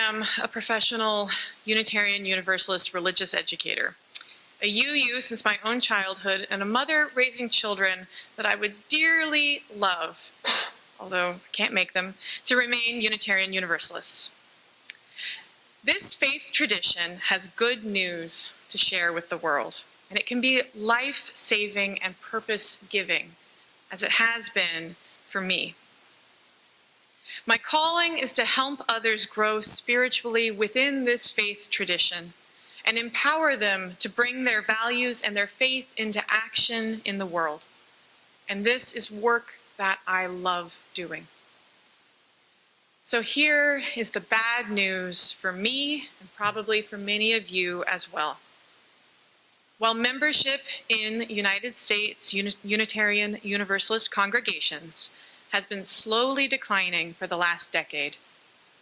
am a professional Unitarian Universalist religious educator, a UU since my own childhood, and a mother raising children that I would dearly love, although I can't make them, to remain Unitarian Universalists. This faith tradition has good news to share with the world, and it can be life-saving and purpose-giving, as it has been for me. My calling is to help others grow spiritually within this faith tradition and empower them to bring their values and their faith into action in the world. And this is work that I love doing. So here is the bad news for me and probably for many of you as well. While membership in United States Unitarian Universalist congregations has been slowly declining for the last decade,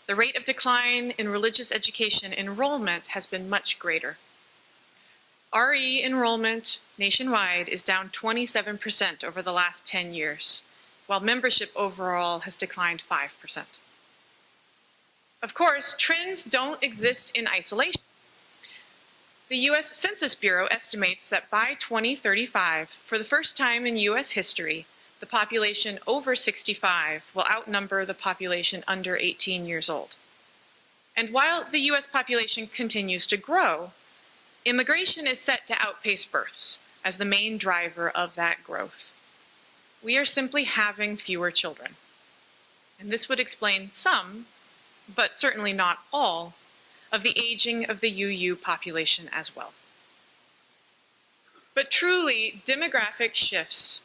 the rate of decline in religious education enrollment has been much greater. RE enrollment nationwide is down 27% over the last 10 years, while membership overall has declined 5%. Of course, trends don't exist in isolation. The U.S. Census Bureau estimates that by 2035, for the first time in U.S. history, the population over 65 will outnumber the population under 18 years old. And while the U.S. population continues to grow, immigration is set to outpace births as the main driver of that growth. We are simply having fewer children. And this would explain some, but certainly not all, of the aging of the UU population as well. But truly, demographic shifts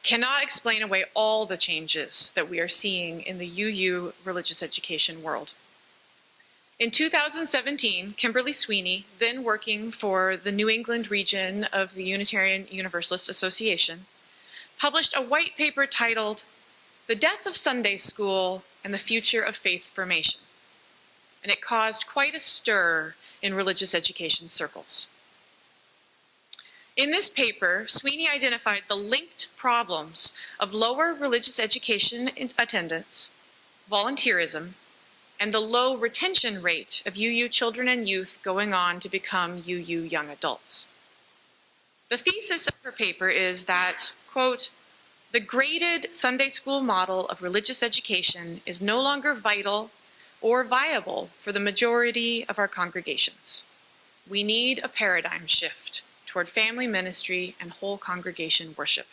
cannot explain away all the changes that we are seeing in the UU religious education world. In 2017, Kimberly Sweeney, then working for the New England region of the Unitarian Universalist Association, published a white paper titled "The Death of Sunday School and the Future of Faith Formation," and it caused quite a stir in religious education circles. In this paper, Sweeney identified the linked problems of lower religious education attendance, volunteerism, and the low retention rate of UU children and youth going on to become UU young adults. The thesis of her paper is that, quote, "The graded Sunday school model of religious education is no longer vital or viable for the majority of our congregations. We need a paradigm shift toward family ministry and whole congregation worship."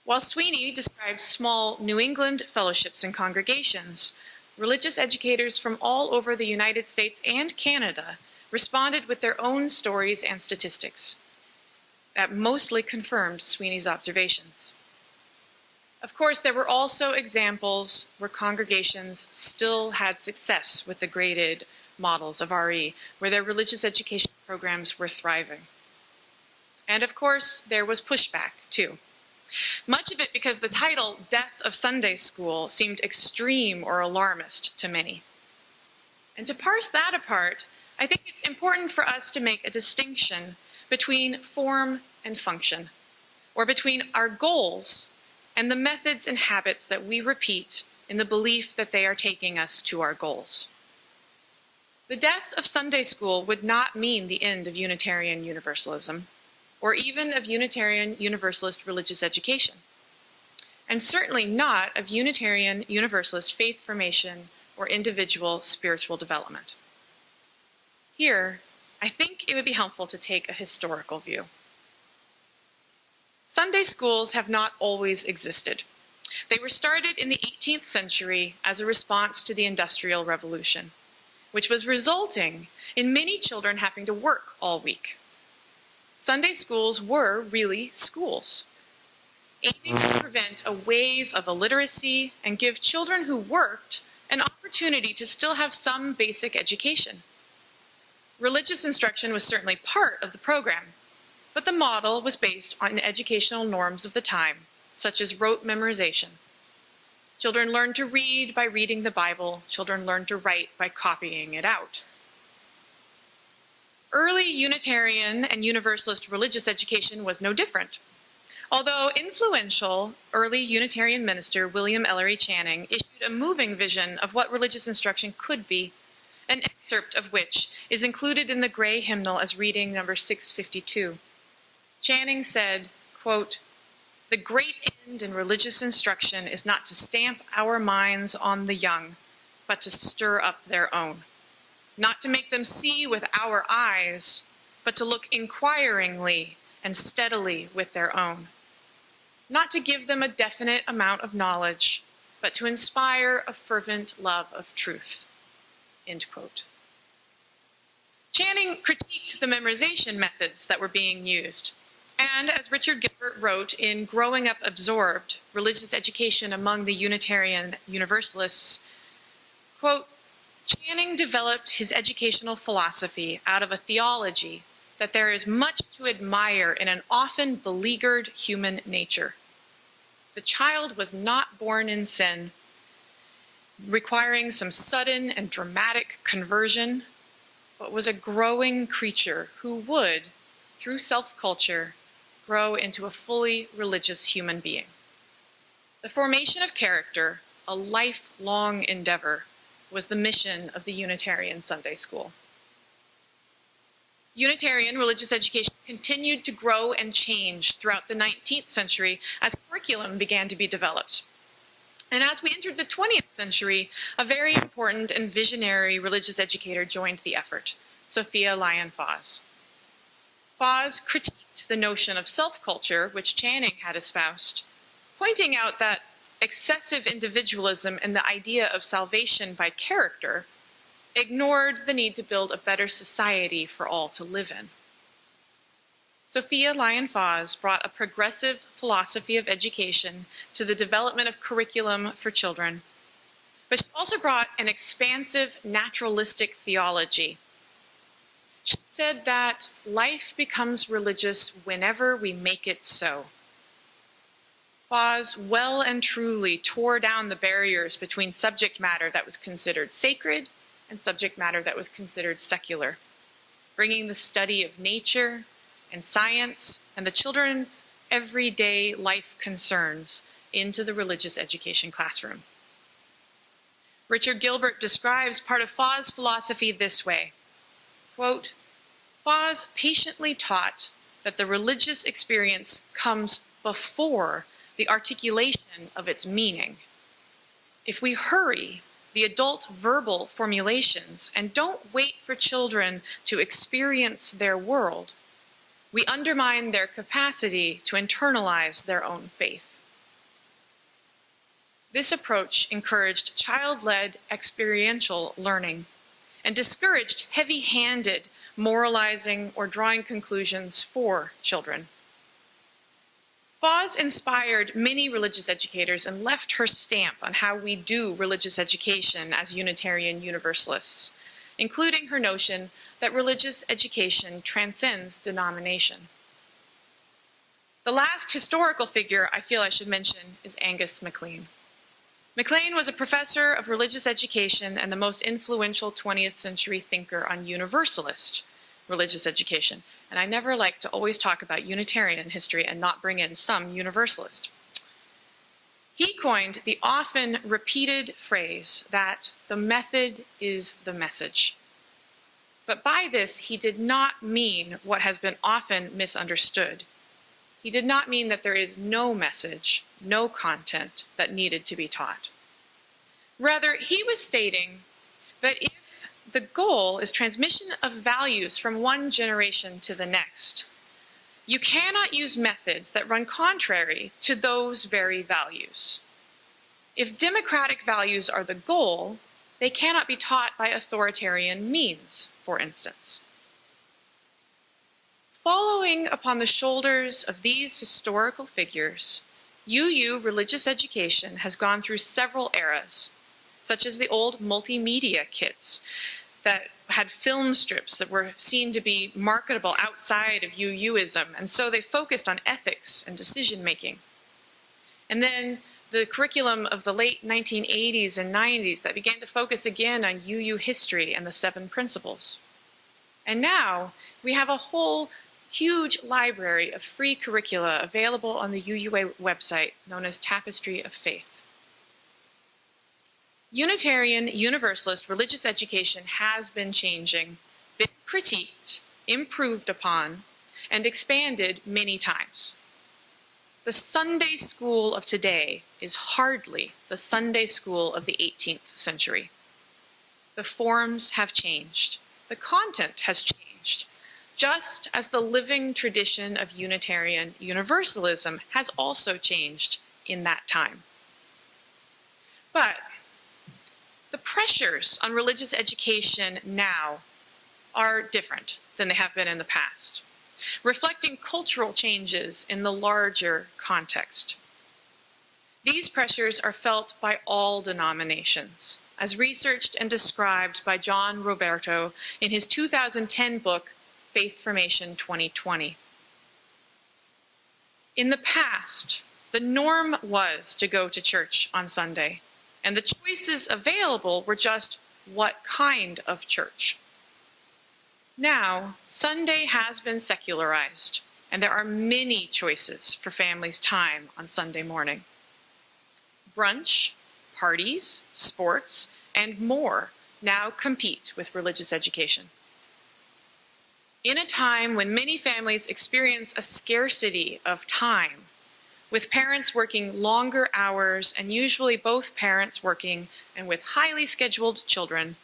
While Sweeney describes small New England fellowships and congregations, religious educators from all over the United States and Canada responded with their own stories and statistics that mostly confirmed Sweeney's observations. Of course, there were also examples where congregations still had success with the graded models of RE, where their religious education programs were thriving. And of course, there was pushback too. Much of it because the title, "Death of Sunday School," seemed extreme or alarmist to many. And to parse that apart, I think it's important for us to make a distinction between form and function, or between our goals and the methods and habits that we repeat in the belief that they are taking us to our goals. The death of Sunday school would not mean the end of Unitarian Universalism, or even of Unitarian Universalist religious education, and certainly not of Unitarian Universalist faith formation or individual spiritual development. Here, I think it would be helpful to take a historical view. Sunday schools have not always existed. They were started in the 18th century as a response to the Industrial Revolution, which was resulting in many children having to work all week. Sunday schools were really schools, aiming to prevent a wave of illiteracy and give children who worked an opportunity to still have some basic education. Religious instruction was certainly part of the program, but the model was based on educational norms of the time, such as rote memorization. Children learned to read by reading the Bible. Children learned to write by copying it out. Early Unitarian and Universalist religious education was no different. Although influential, early Unitarian minister William Ellery Channing issued a moving vision of what religious instruction could be, an excerpt of which is included in the Gray Hymnal as reading number 652. Channing said, quote, "The great end in religious instruction is not to stamp our minds on the young, but to stir up their own. Not to make them see with our eyes, but to look inquiringly and steadily with their own. Not to give them a definite amount of knowledge, but to inspire a fervent love of truth." End quote. Channing critiqued the memorization methods that were being used. And as Richard Gilbert wrote in Growing Up Absorbed, Religious Education Among the Unitarian Universalists, quote, "Channing developed his educational philosophy out of a theology that there is much to admire in an often beleaguered human nature. The child was not born in sin, requiring some sudden and dramatic conversion, but was a growing creature who would, through self-culture, grow into a fully religious human being. The formation of character, a lifelong endeavor, was the mission of the Unitarian Sunday School." Unitarian religious education continued to grow and change throughout the 19th century as curriculum began to be developed. And as we entered the 20th century, a very important and visionary religious educator joined the effort, Sophia Lyon-Fahs. Fahs critiqued the notion of self-culture, which Channing had espoused, pointing out that excessive individualism and the idea of salvation by character ignored the need to build a better society for all to live in. Sophia Lyon-Fahs brought a progressive philosophy of education to the development of curriculum for children, but she also brought an expansive naturalistic theology. She said that life becomes religious whenever we make it so. Fahs well and truly tore down the barriers between subject matter that was considered sacred and subject matter that was considered secular, bringing the study of nature and science and the children's everyday life concerns into the religious education classroom. Richard Gilbert describes part of Fahs' philosophy this way, quote, "Fahs patiently taught that the religious experience comes before the articulation of its meaning. If we hurry the adult verbal formulations and don't wait for children to experience their world, we undermine their capacity to internalize their own faith." This approach encouraged child-led experiential learning and discouraged heavy-handed moralizing or drawing conclusions for children. Fahs inspired many religious educators and left her stamp on how we do religious education as Unitarian Universalists, including her notion that religious education transcends denomination. The last historical figure I feel I should mention is Angus MacLean. MacLean was a professor of religious education and the most influential 20th century thinker on universalist religious education. And I never like to always talk about Unitarian history and not bring in some universalist. He coined the often repeated phrase that the method is the message. But by this, he did not mean what has been often misunderstood. He did not mean that there is no message, no content that needed to be taught. Rather, he was stating that if the goal is transmission of values from one generation to the next, you cannot use methods that run contrary to those very values. If democratic values are the goal, they cannot be taught by authoritarian means, for instance. Following upon the shoulders of these historical figures, UU religious education has gone through several eras, such as the old multimedia kits that had film strips that were seen to be marketable outside of UUism, and so they focused on ethics and decision-making. And then the curriculum of the late 1980s and 90s that began to focus again on UU history and the 7 principles. And now we have a whole huge library of free curricula available on the UUA website known as Tapestry of Faith. Unitarian Universalist religious education has been changing, been critiqued, improved upon, and expanded many times. The Sunday school of today is hardly the Sunday school of the 18th century. The forms have changed. The content has changed, just as the living tradition of Unitarian Universalism has also changed in that time. But the pressures on religious education now are different than they have been in the past, reflecting cultural changes in the larger context. These pressures are felt by all denominations, as researched and described by John Roberto in his 2010 book, Faith Formation 2020. In the past, the norm was to go to church on Sunday, and the choices available were just what kind of church. Now, Sunday has been secularized, and there are many choices for families' time on Sunday morning. Brunch, parties, sports, and more now compete with religious education. In a time when many families experience a scarcity of time, with parents working longer hours and usually both parents working and with highly scheduled children,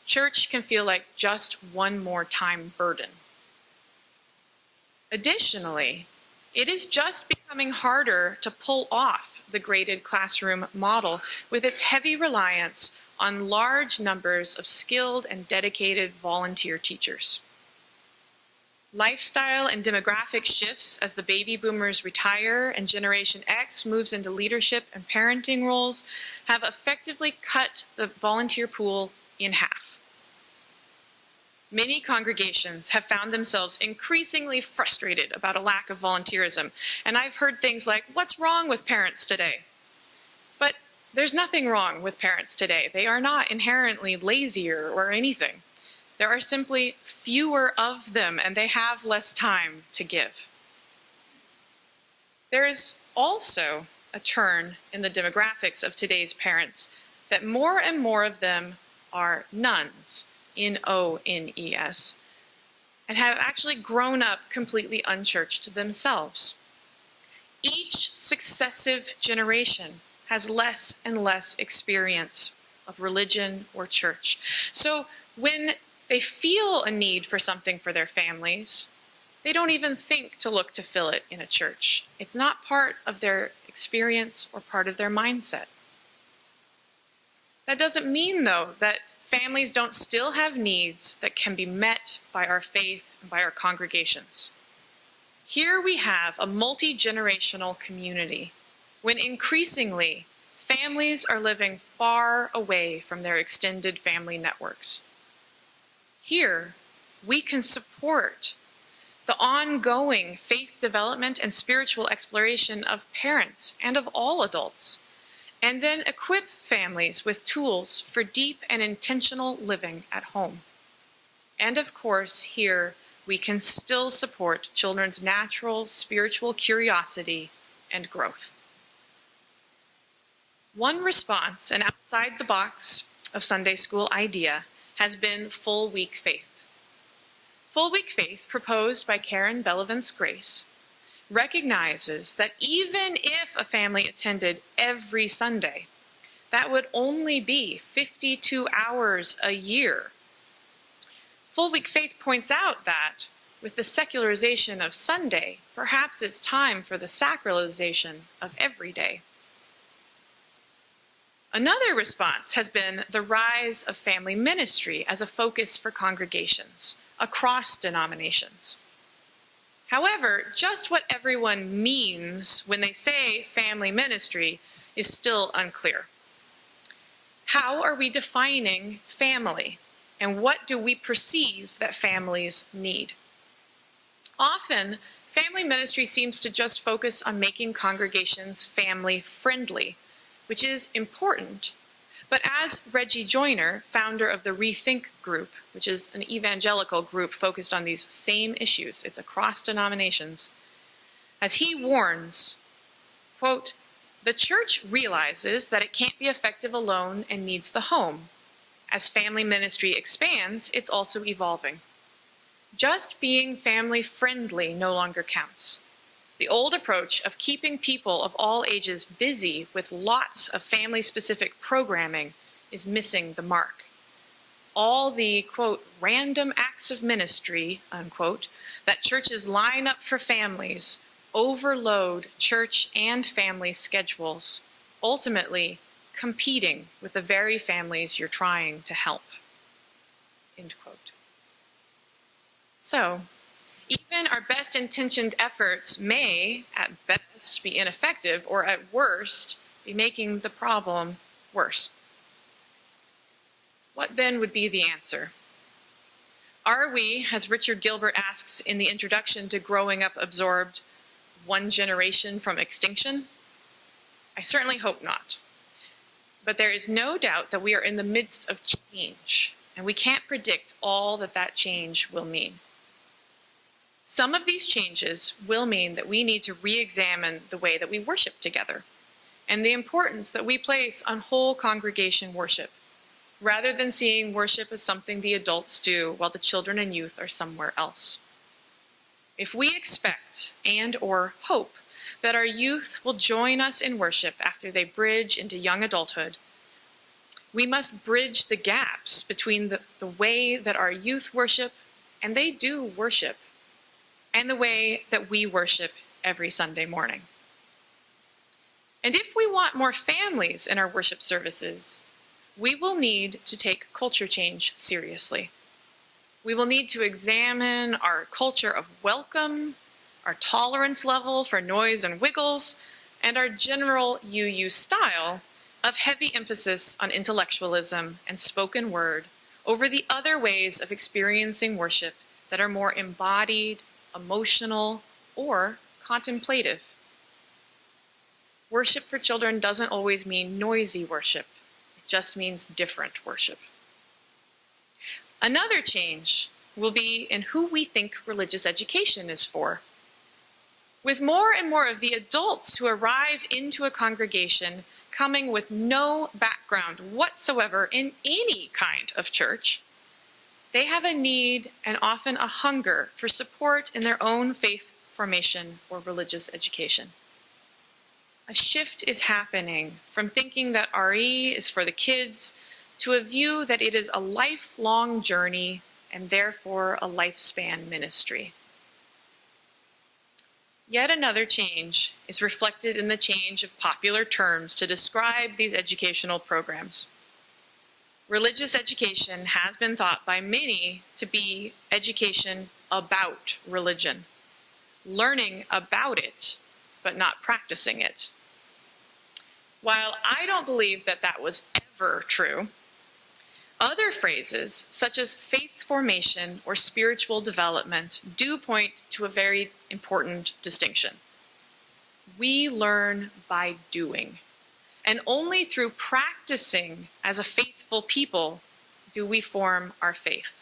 church can feel like just one more time burden. Additionally, it is just becoming harder to pull off the graded classroom model with its heavy reliance on large numbers of skilled and dedicated volunteer teachers. Lifestyle and demographic shifts as the baby boomers retire and Generation X moves into leadership and parenting roles have effectively cut the volunteer pool in half. Many congregations have found themselves increasingly frustrated about a lack of volunteerism, and I've heard things like, "What's wrong with parents today?" But there's nothing wrong with parents today. They are not inherently lazier or anything. There are simply fewer of them, and they have less time to give. There is also a turn in the demographics of today's parents that more and more of them are nuns, N-O-N-E-S, and have actually grown up completely unchurched themselves. Each successive generation has less and less experience of religion or church. So when they feel a need for something for their families, they don't even think to look to fill it in a church. It's not part of their experience or part of their mindset. That doesn't mean, though, that families don't still have needs that can be met by our faith and by our congregations. Here we have a multi-generational community when increasingly families are living far away from their extended family networks. Here, we can support the ongoing faith development and spiritual exploration of parents and of all adults, and then equip families with tools for deep and intentional living at home. And of course, here, we can still support children's natural spiritual curiosity and growth. One response, an outside the box of Sunday school idea, has been full week faith. Full week faith, proposed by Karen Bellavance Grace, recognizes that even if a family attended every Sunday, that would only be 52 hours a year. Full week faith points out that with the secularization of Sunday, perhaps it's time for the sacralization of every day. Another response has been the rise of family ministry as a focus for congregations across denominations. However, just what everyone means when they say family ministry is still unclear. How are we defining family, and what do we perceive that families need? Often, family ministry seems to just focus on making congregations family-friendly, which is important, But as Reggie Joiner, founder of the Rethink Group, which is an evangelical group focused on these same issues, it's across denominations, as he warns, quote, "The church realizes that it can't be effective alone and needs the home. As family ministry expands, it's also evolving. Just being family friendly no longer counts. The old approach of keeping people of all ages busy with lots of family-specific programming is missing the mark. All the, quote, random acts of ministry, unquote, that churches line up for families overload church and family schedules, ultimately competing with the very families you're trying to help," end quote. So, even our best-intentioned efforts may, at best, be ineffective, or at worst, be making the problem worse. What then would be the answer? Are we, as Richard Gilbert asks in the introduction to Growing Up Absorbed, one generation from extinction? I certainly hope not. But there is no doubt that we are in the midst of change, and we can't predict all that that change will mean. Some of these changes will mean that we need to re-examine the way that we worship together and the importance that we place on whole congregation worship, rather than seeing worship as something the adults do while the children and youth are somewhere else. If we expect and/or hope that our youth will join us in worship after they bridge into young adulthood, we must bridge the gaps between the way that our youth worship, and they do worship, and the way that we worship every Sunday morning. And if we want more families in our worship services, we will need to take culture change seriously. We will need to examine our culture of welcome, our tolerance level for noise and wiggles, and our general UU style of heavy emphasis on intellectualism and spoken word over the other ways of experiencing worship that are more embodied, emotional, or contemplative. Worship for children doesn't always mean noisy worship. It just means different worship. Another change will be in who we think religious education is for. With more and more of the adults who arrive into a congregation coming with no background whatsoever in any kind of church, they have a need and often a hunger for support in their own faith formation or religious education. A shift is happening from thinking that RE is for the kids to a view that it is a lifelong journey and therefore a lifespan ministry. Yet another change is reflected in the change of popular terms to describe these educational programs. Religious education has been thought by many to be education about religion, learning about it, but not practicing it. While I don't believe that that was ever true, other phrases, such as faith formation or spiritual development, do point to a very important distinction. We learn by doing, and only through practicing as a faithful people do we form our faith.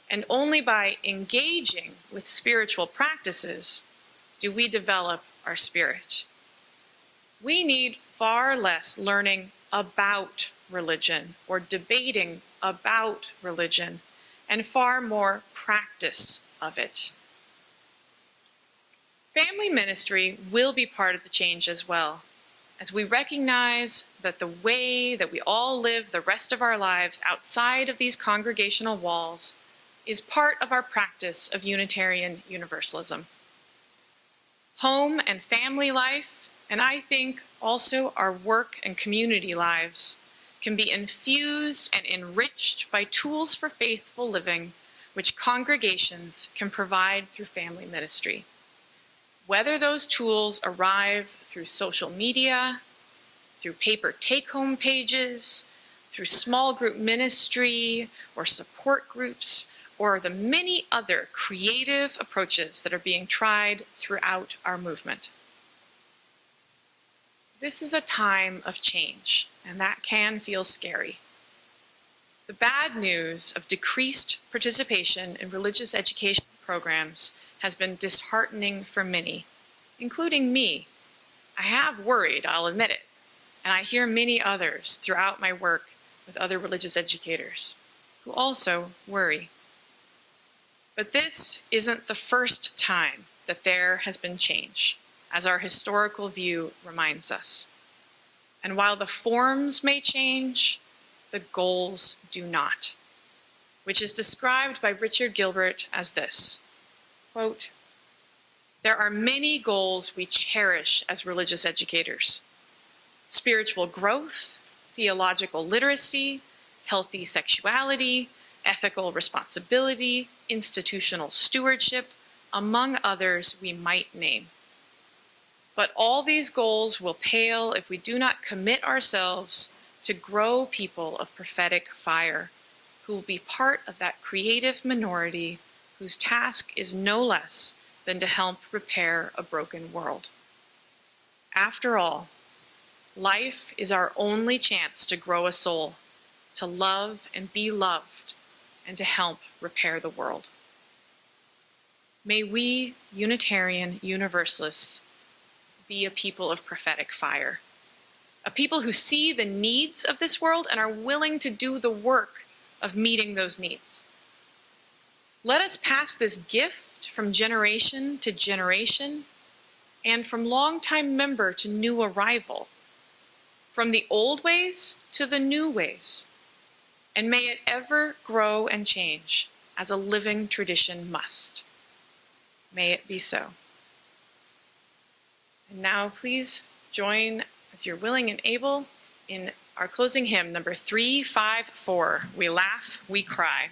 And only by engaging with spiritual practices do we develop our spirit. We need far less learning about religion or debating about religion, and far more practice of it. Family ministry will be part of the change as well, as we recognize that the way that we all live the rest of our lives outside of these congregational walls is part of our practice of Unitarian Universalism. Home and family life, and I think also our work and community lives, can be infused and enriched by tools for faithful living which congregations can provide through family ministry. Whether those tools arrive through social media, through paper take-home pages, through small group ministry or support groups, or the many other creative approaches that are being tried throughout our movement. This is a time of change, and that can feel scary. The bad news of decreased participation in religious education programs has been disheartening for many, including me. I have worried, I'll admit it, and I hear many others throughout my work with other religious educators who also worry. But this isn't the first time that there has been change, as our historical view reminds us. And while the forms may change, the goals do not, which is described by Richard Gilbert as this, quote, "There are many goals we cherish as religious educators: spiritual growth, theological literacy, healthy sexuality, ethical responsibility, institutional stewardship, among others we might name. But all these goals will pale if we do not commit ourselves to grow people of prophetic fire, who will be part of that creative minority whose task is no less than to help repair a broken world. After all, life is our only chance to grow a soul, to love and be loved, and to help repair the world." May we, Unitarian Universalists, be a people of prophetic fire, a people who see the needs of this world and are willing to do the work of meeting those needs. Let us pass this gift from generation to generation, and from longtime member to new arrival, from the old ways to the new ways, and may it ever grow and change as a living tradition must. May it be so. And now please join, as you're willing and able, in our closing hymn, number 354, "We Laugh, We Cry."